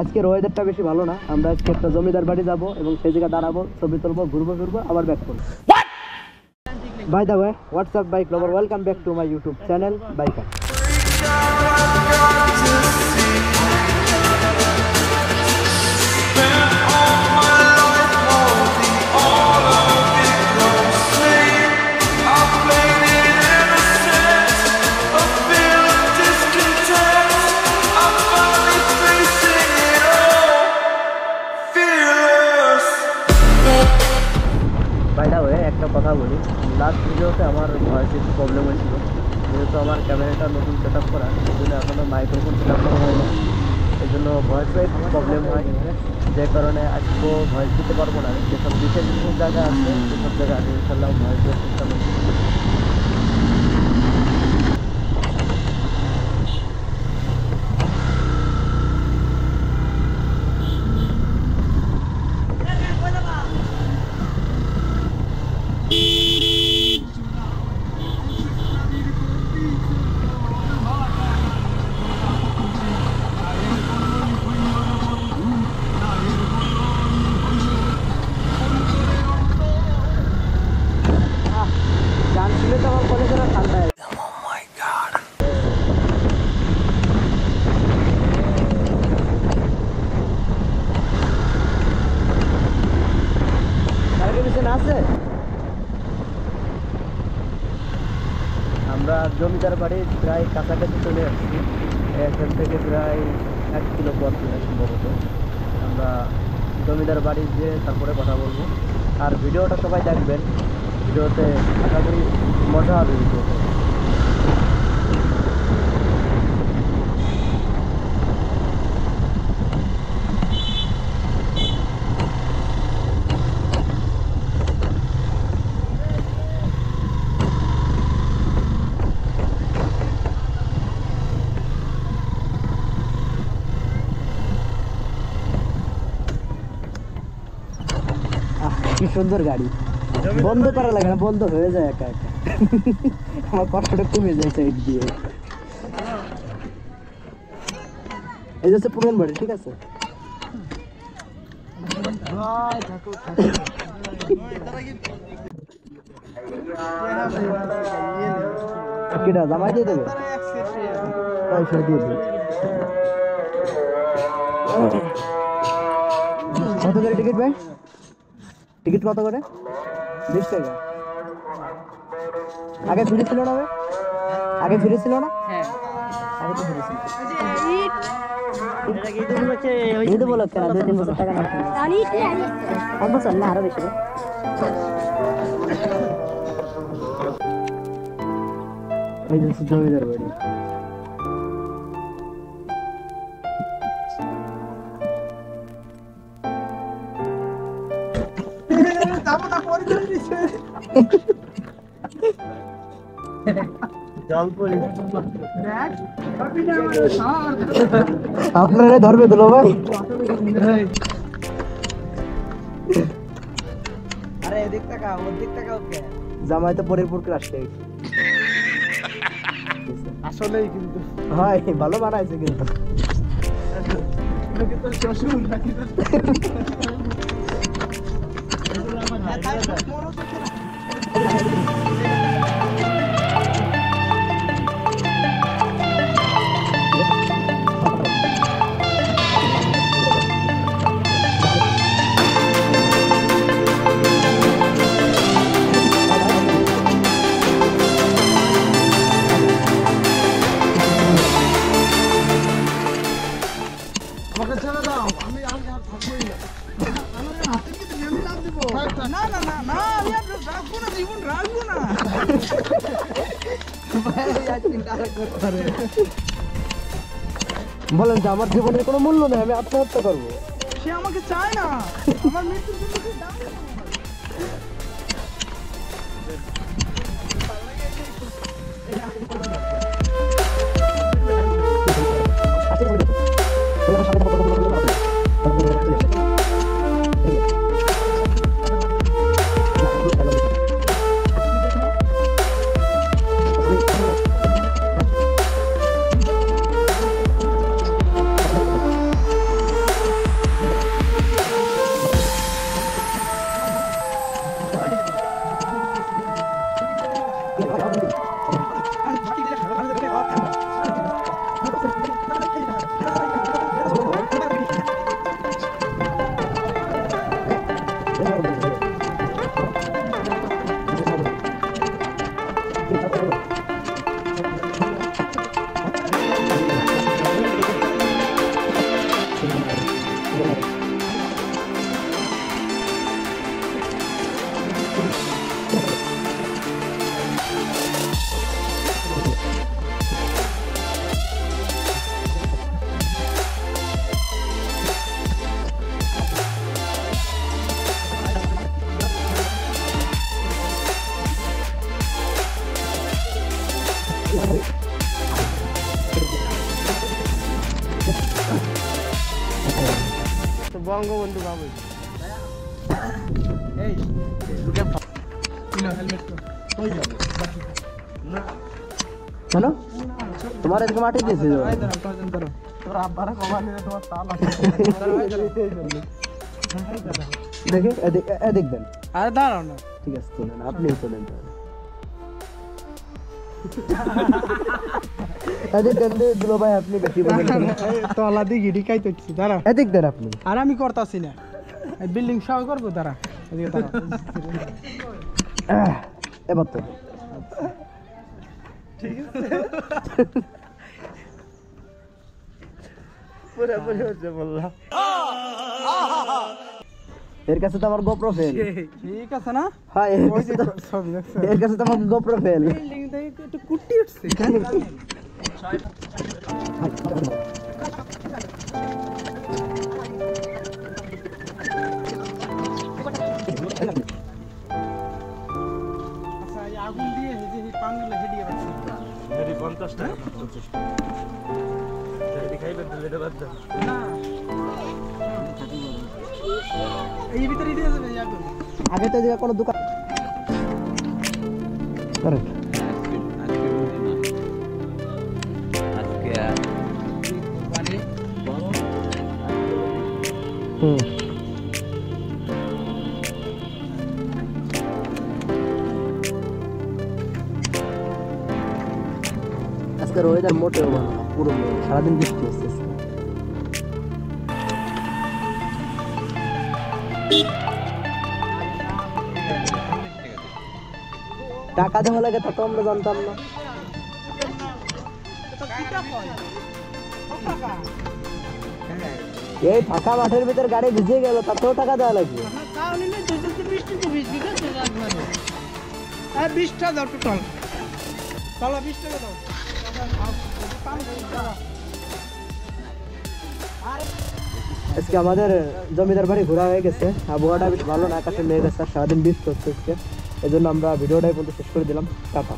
আজকের ওয়েদারটা বেশি ভালো না। আমরা আজকে একটা জমিদার বাড়ি যাব এবং সেই জায়গায় দাঁড়াবো, ছবি তুলবো, ঘুরবো ফিরবো, আবার ব্যাক করবো। By the way, what's up bike lover, welcome back to my YouTube channel biker. একটা কথা বলি, লাস্ট ভিডিওতে আমার ভয়েস একটু প্রবলেম হয়েছিল, যেহেতু আমার ক্যামেরাটা নতুন সেট আপ করা, সেই জন্য এখনও মাইক্রোফোন সেট আপ করা হয় না, এই জন্য ভয়েসে প্রবলেম হয়, যে কারণে আজকেও ভয়েস দিতে পারবো না। যেসব বিশেষ বিশেষ জায়গা আছে সেসব জায়গায় আমি ইনশাল্লাহ ভয়েস দেওয়ার চেষ্টা করব। আমরা জমিদার বাড়ি প্রায় কাছাকাছি চলে আসছি, এখান থেকে প্রায় 1 কিলো পথ সম্ভবত। আমরা জমিদার বাড়ি গিয়ে তারপরে কথা বলবো। আর ভিডিওটা সবাই দেখবেন, ভিডিওতে আশা করি মজা হবে ভিডিওতে। কি সুন্দর গাড়ি, বন্ধ করা লাগে না, বন্ধ হয়ে যায় একা একা। আমার কষ্টটা কমে যায় সাইড দিয়ে। এই যে পুরান বাড়ি, ঠিক আছে। কেটা জামাই দিয়ে দেবে, পয়সা দিয়ে দেবে। কত করে টিকিট ভাই? টিকিট কত করে? 20 টাকা। আগে ফ্রি ছিল না? আগে ফ্রি ছিল না? হ্যাঁ, আগে তো ফ্রি ছিল। ঈদ উপলক্ষে না, 2-3 বছর টাকা না, এক বছর না আরো বেশি। এই যে জমিদার বাড়ি। আপনারা ধরবে দিল ভাই। আরে এদিক টাকা ওদিক টাকা ওকে জামাই তো পরিপুর ক্রাশে আসলেই কিন্তু ভাই ভালো বানাইছে কিন্তু তো শ্বশুর নাকি বলেন যে আমার জীবনের কোনো মূল্য নেই, আমি আত্মহত্যা করবো। সে আমাকে চায় না, আমার মৃত্যুর জন্য দাম বঙ্গবন্ধু বাবু এই কেন তোমার এদিকে মাটি দিয়েছিল দেখে দেখবেন আরে দাঁড়াও না ঠিক আছে তোলেন আপনি তোলেন ভাই আপনি বেশি তলা দিয়ে গিরি খাইতেছি দাঁড়া এদিক দেন আপনি আর আমি করতেছি না বিল্ডিং সহ করবো দাঁড়া এবার তো ঠিক আছে পুরোপুরি হচ্ছে বললাম এর কাছে তো আমার গোপ্রো ফেল ঠিক আছে না হ্যাঁ এর কাছে তো আমার গোপ্রো ফেল বিল্ডিং থেকে একটু কুটি উঠছে আচ্ছা আগুন দিয়ে যে পাঙ্গলে হেডিয়ে রাখছি হেডি 50 টাকা 50 টাকা হেডি খাইবেন দিলে এটা বাদ দাও না এই ভিতরে দিয়ে যাবে আগুন আগে তো জায়গা কোনো দোকান করে আজকে মানে আজকের ওয়েদার মোটেও ভালো না পুরো সারাদিন বৃষ্টি হচ্ছে টাকা দেওয়া লাগে তা তো আমরা জানতাম না এই ফাঁকা মাঠের ভিতর গাড়ি ভিজে গেল তাতেও টাকা দেওয়া লাগবে 20টা দাও টোটাল চলো 20 টাকা দাও আজকে আমাদের জমিদার বাড়ি ঘোরা হয়ে গেছে আবহাওয়াটা বেশ ভালো না আকাশে মেঘ আছে সারাদিন বৃষ্টি হচ্ছে আজকে এই জন্য আমরা ভিডিওটাই বলতে শেষ করে দিলাম টাটা